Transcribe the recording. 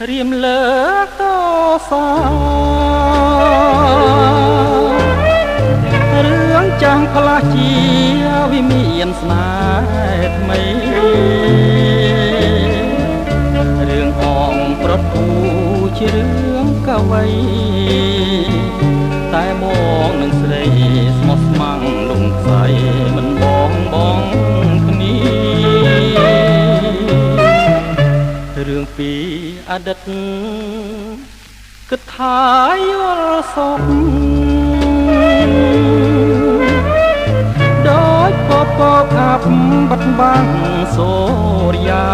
រៀមលើកតសារឿងចាំងផ្លាស់ជាវិមានស្នេហ៍ថ្មីរឿងអងប្រត់ពូជារឿងកវីតែបងនឹងស្រីស្មោះស្ម័គ្រលំខ្សៃមិនបងគ្នារឿងពីអតីតគិតថាយល់សុខដោយពពកខាប់បាត់បាំងសូរិយា